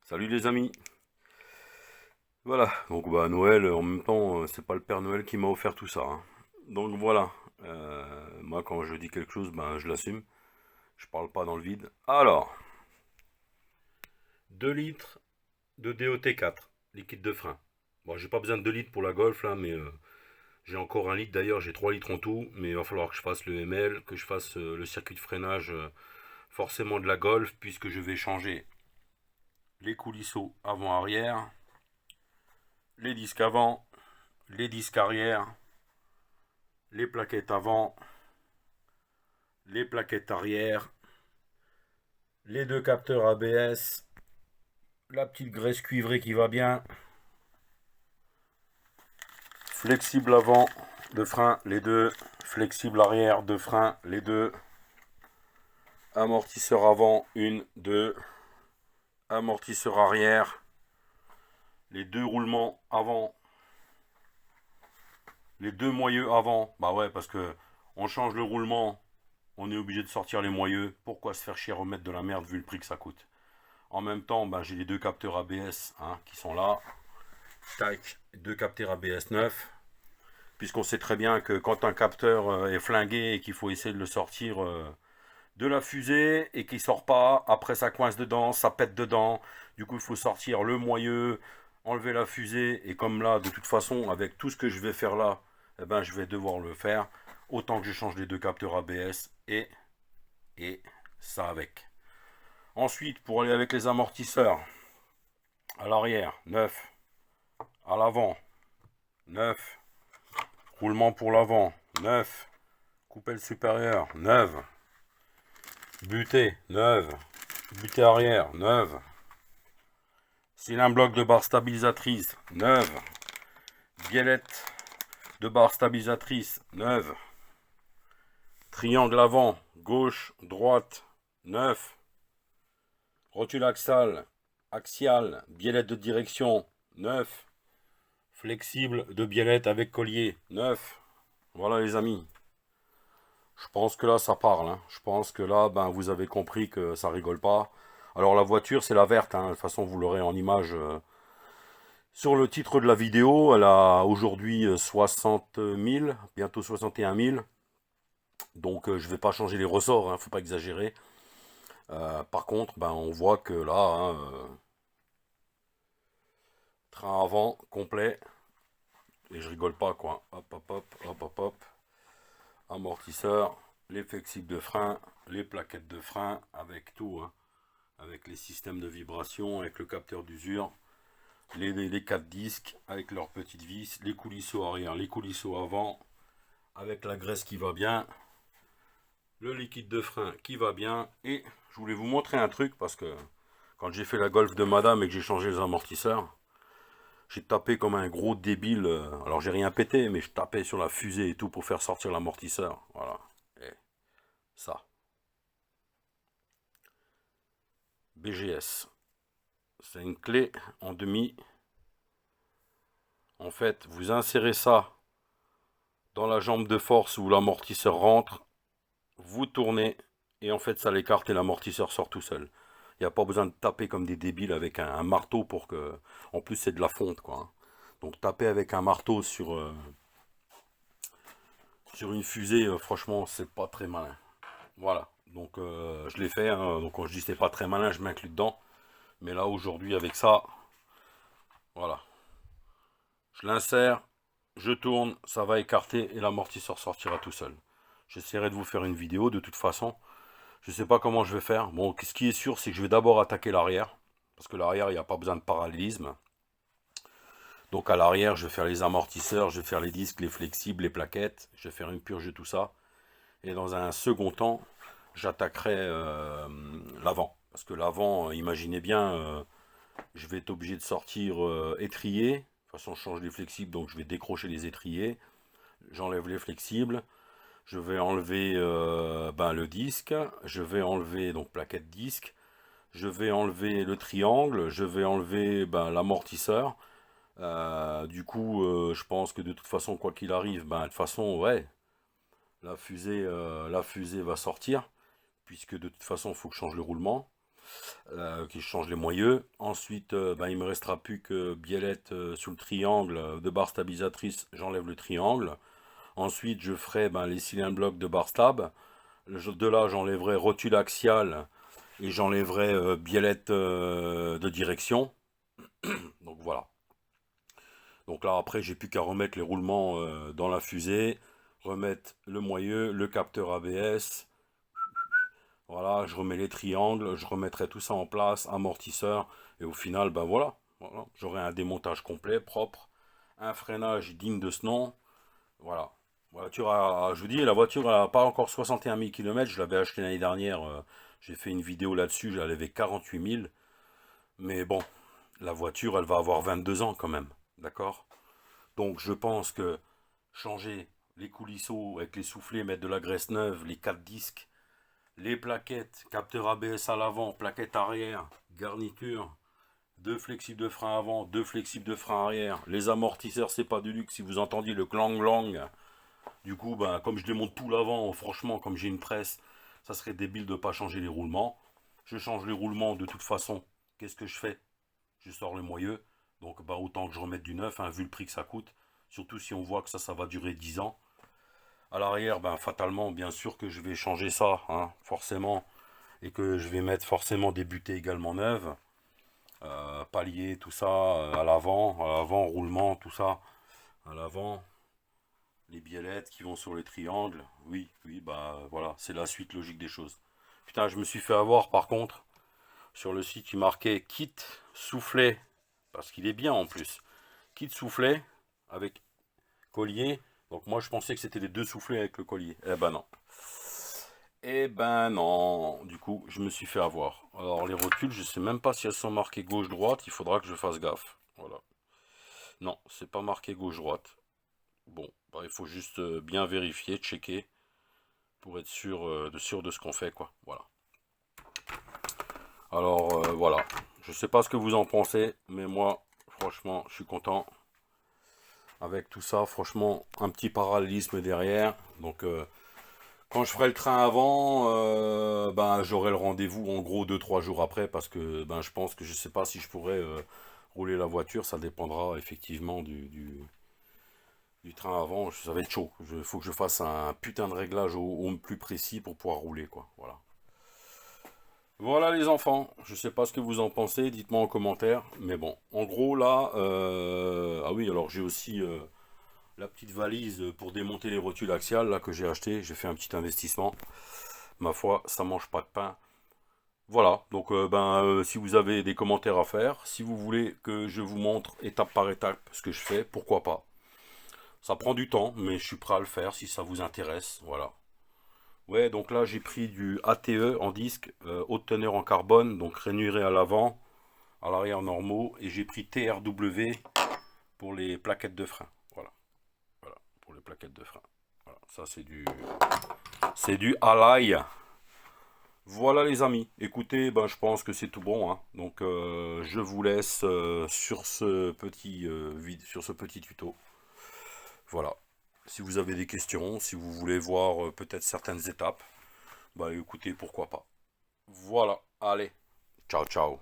Salut les amis. Voilà, donc Noël, en même temps, c'est pas le Père Noël qui m'a offert tout ça, hein. Donc voilà, moi quand je dis quelque chose, je l'assume. Je parle pas dans le vide. Alors, 2 litres de DOT4, liquide de frein. Bon, j'ai pas besoin de 2 litres pour la Golf là, mais j'ai encore 1 litre d'ailleurs, j'ai 3 litres en tout, mais il va falloir que je fasse le ML, que je fasse le circuit de freinage forcément de la Golf, puisque je vais changer les coulisseaux avant-arrière, les disques avant, les disques arrière, les plaquettes avant, les plaquettes arrière, les deux capteurs ABS, la petite graisse cuivrée qui va bien, flexible avant de frein les deux, flexible arrière de frein les deux, amortisseur avant une, deux, amortisseur arrière, les deux roulements avant, les deux moyeux avant. Bah ouais, parce que on change le roulement, on est obligé de sortir les moyeux. Pourquoi se faire chier à remettre de la merde vu le prix que ça coûte? En même temps, j'ai les deux capteurs ABS qui sont là. Tac, deux capteurs ABS 9. Puisqu'on sait très bien que quand un capteur est flingué et qu'il faut essayer de le sortir de la fusée et qu'il sort pas, après ça coince dedans, ça pète dedans. Du coup, il faut sortir le moyeu, enlever la fusée. Et comme là, de toute façon, avec tout ce que je vais faire là, je vais devoir le faire. Autant que je change les deux capteurs ABS et ça avec. Ensuite, pour aller avec les amortisseurs, à l'arrière, 9. À l'avant, 9. Roulement pour l'avant, 9. Coupelle supérieure, 9. Butée, 9. Butée arrière, 9. Cylindre bloc de barre stabilisatrice, 9. Biellette de barre stabilisatrice, 9. Triangle avant, gauche, droite, 9. Rotule axiale, biellette de direction, 9. Flexible de biellette avec collier, 9. Voilà les amis. Je pense que là, ça parle, hein. Je pense que là, vous avez compris que ça rigole pas. Alors la voiture, c'est la verte, hein. De toute façon, vous l'aurez en image sur le titre de la vidéo. Elle a aujourd'hui 60 000, bientôt 61 000. Donc je vais pas changer les ressorts, hein, faut pas exagérer. Par contre, on voit que là, train avant complet. Et je rigole pas quoi. Hop, hop, hop, hop, hop, hop. Amortisseur, les flexibles de frein, les plaquettes de frein, avec tout, hein. Avec les systèmes de vibration, avec le capteur d'usure, les 4 disques avec leurs petites vis, les coulisseaux arrière, les coulisseaux avant, avec la graisse qui va bien, le liquide de frein qui va bien. Et je voulais vous montrer un truc parce que quand j'ai fait la Golf de madame et que j'ai changé les amortisseurs, j'ai tapé comme un gros débile. Alors j'ai rien pété, mais je tapais sur la fusée et tout pour faire sortir l'amortisseur. Voilà. Et ça. BGS. C'est une clé en demi. En fait, vous insérez ça dans la jambe de force où l'amortisseur rentre, vous tournez et en fait ça l'écarte et l'amortisseur sort tout seul. Il n'y a pas besoin de taper comme des débiles avec un marteau pour que... En plus c'est de la fonte quoi, hein. Donc taper avec un marteau sur une fusée, franchement c'est pas très malin. Voilà, donc je l'ai fait, hein. Donc quand je dis c'est pas très malin, je m'inclus dedans. Mais là aujourd'hui avec ça, voilà. Je l'insère, je tourne, ça va écarter et l'amortisseur sortira tout seul. J'essaierai de vous faire une vidéo de toute façon. Je ne sais pas comment je vais faire. Bon, ce qui est sûr, c'est que je vais d'abord attaquer l'arrière. Parce que l'arrière, il n'y a pas besoin de parallélisme. Donc à l'arrière, je vais faire les amortisseurs, je vais faire les disques, les flexibles, les plaquettes. Je vais faire une purge de tout ça. Et dans un second temps, j'attaquerai l'avant. Parce que l'avant, imaginez bien, je vais être obligé de sortir étrier. De toute façon, je change les flexibles, donc je vais décrocher les étriers. J'enlève les flexibles. Je vais enlever le disque, je vais enlever donc plaquette disque, je vais enlever le triangle, je vais enlever l'amortisseur. Du coup, je pense que de toute façon, quoi qu'il arrive, de toute façon, ouais, la fusée va sortir, puisque de toute façon, il faut que je change le roulement. qui change les moyeux. Ensuite, ben, il me restera plus que biellette sur le triangle de barre stabilisatrice, j'enlève le triangle. Ensuite, je ferai ben, les cylindres blocs de barre stab. De là, j'enlèverai rotule axiale et j'enlèverai biellette de direction. Donc voilà. Donc là, après, j'ai plus qu'à remettre les roulements dans la fusée, remettre le moyeu, le capteur ABS. Voilà, je remets les triangles, je remettrai tout ça en place, amortisseur, et au final, ben voilà, j'aurai un démontage complet, propre, un freinage digne de ce nom. Voilà. Je vous dis, la voiture n'a pas encore 61 000 km, je l'avais acheté l'année dernière, j'ai fait une vidéo là-dessus, j'avais 48 000. Mais bon, la voiture, elle va avoir 22 ans quand même, d'accord? Donc je pense que changer les coulisseaux avec les soufflets, mettre de la graisse neuve, les 4 disques, les plaquettes, capteur ABS à l'avant, plaquette arrière, garniture, deux flexibles de frein avant, deux flexibles de frein arrière, les amortisseurs, c'est pas du luxe, si vous entendiez le clang-lang, du coup, ben, comme je démonte tout l'avant, franchement, comme j'ai une presse, ça serait débile de ne pas changer les roulements. Je change les roulements de toute façon. Qu'est-ce que je fais? Je sors le moyeu. Donc bah, autant que je remette du neuf, hein, vu le prix que ça coûte. Surtout si on voit que ça va durer 10 ans. À l'arrière, ben, fatalement, bien sûr que je vais changer ça, hein, forcément. Et que je vais mettre forcément des butées également neuves. Palier, tout ça, à l'avant, roulement, tout ça, à l'avant. Les biellettes qui vont sur les triangles. Oui, oui, bah voilà, c'est la suite logique des choses. Putain, je me suis fait avoir par contre. Sur le site, il marquait kit soufflet. Parce qu'il est bien en plus. Kit soufflet avec collier. Donc moi je pensais que c'était les deux soufflets avec le collier. Eh ben non. Eh ben non. Du coup, je me suis fait avoir. Alors les rotules, je sais même pas si elles sont marquées gauche-droite. Il faudra que je fasse gaffe. Voilà. Non, c'est pas marqué gauche-droite. Bon, bah, il faut juste bien vérifier, checker, pour être sûr de ce qu'on fait, quoi. Voilà. Alors, voilà. Je sais pas ce que vous en pensez, mais moi, franchement, je suis content. Avec tout ça, franchement, un petit parallélisme derrière. Donc, quand je ferai le train avant, ben, j'aurai le rendez-vous en gros 2-3 jours après, parce que ben, je pense que je sais pas si je pourrais rouler la voiture. Ça dépendra effectivement du train avant, ça va être chaud. Il faut que je fasse un putain de réglage au plus précis pour pouvoir rouler, quoi. Voilà. Voilà les enfants, je sais pas ce que vous en pensez, dites-moi en commentaire. Mais bon, en gros là, ah oui, alors j'ai aussi la petite valise pour démonter les rotules axiales là que j'ai acheté. J'ai fait un petit investissement. Ma foi, ça mange pas de pain. Voilà, donc si vous avez des commentaires à faire, si vous voulez que je vous montre étape par étape ce que je fais, pourquoi pas. Ça prend du temps, mais je suis prêt à le faire si ça vous intéresse. Voilà. Ouais, donc là j'ai pris du ATE en disque, haute teneur en carbone, donc rainuré à l'avant, à l'arrière normaux, et j'ai pris TRW pour les plaquettes de frein. Voilà, voilà, pour les plaquettes de frein. Voilà, ça c'est du Alay. Voilà les amis. Écoutez, ben, je pense que c'est tout bon, hein. Donc je vous laisse sur ce petit tuto. Voilà. Si vous avez des questions, si vous voulez voir peut-être certaines étapes, bah écoutez, pourquoi pas. Voilà, allez, ciao ciao.